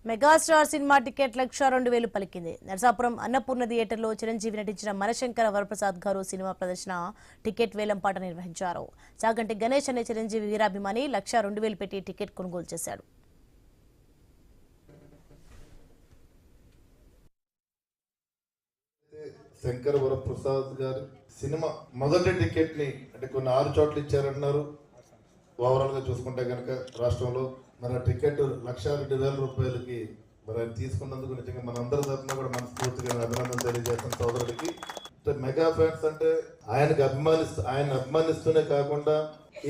Megastar cinema ticket 1,02,000 పలికింది. నరసాపురం అన్నపూర్ణ థియేటర్లో చిరంజీవి నటించిన మనశంకర వరప్రసాద్ గారు సినిమా ప్రదర్శన టికెట్ వేలంపాట నిర్వహించారు. చాగంటి గణేష్ అనే చిరంజీవి వీరాభిమాని 1,02,000 పెట్టి టికెట్ కొనుగోలు చేశాడు. శంకర్ వరప్రసాద్ గారు సినిమా మొదటి టికెట్ ని అంటే కొన్ని 6 చోట్ల ఇచ్చారన్నారు. ఓవరాల్ గా చూసుకుంటే కనుక రాష్ట్రంలో మన టికెట్ 1,02,000 రూపాయలకి మరి ఆయన తీసుకున్నందుకు నిజంగా మన అందరి తరఫున కూడా మనస్ఫూర్తిగా అభినందనలు తెలియజేస్తున్న సోదరుడికి. మెగా ఫ్యాన్స్ అంటే ఆయన అభిమానిస్తూనే కాకుండా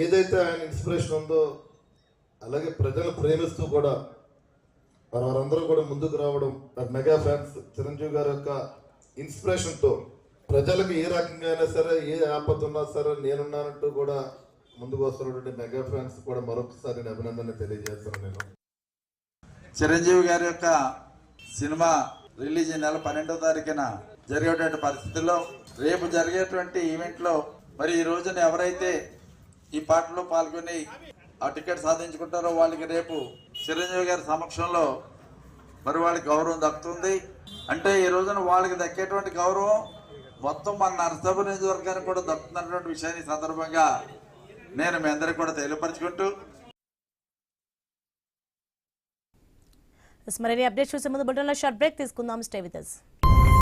ఏదైతే ఆయన ఇన్స్పిరేషన్ ఉందో అలాగే ప్రజలు ప్రేమిస్తూ కూడా వారందరూ కూడా ముందుకు రావడం. మెగా ఫ్యాన్స్ చిరంజీవి గారి యొక్క ఇన్స్పిరేషన్ తో ప్రజలకు ఏ రకంగా అయినా సరే ఏ ఆపద ఉన్నా సరే నేనున్నానంటూ కూడా ముందుకు వస్తున్నటువంటి మెగా ఫ్యాన్స్ కూడా మరొకసారి అభినందన తెలియజేస్తాను. నేను చిరంజీవి గారి యొక్క సినిమా రిలీజ్ నెల 12వ తారీఖున జరిగేటువంటి పరిస్థితుల్లో రేపు జరిగేటువంటి ఈవెంట్లో మరి ఈ రోజున ఎవరైతే ఈ పాటలో పాల్గొని ఆ టికెట్ సాధించుకుంటారో వాళ్ళకి రేపు చిరంజీవి గారి సమక్షంలో మరి వాళ్ళకి గౌరవం దక్కుతుంది. అంటే ఈ రోజున వాళ్ళకి దక్కేటువంటి గౌరవం మొత్తం మన నరసాపురం నియోజకవర్గానికి కూడా దక్కుతున్నటువంటి విషయాన్ని సందర్భంగా నేను మీ అందరికీ కూడా తెలియపరచుకుంటూ మరిన్ని అప్డేట్స్ చూసే ముందు బులెటిన్లో షార్ట్ బ్రేక్ తీసుకుందాం. Stay with us.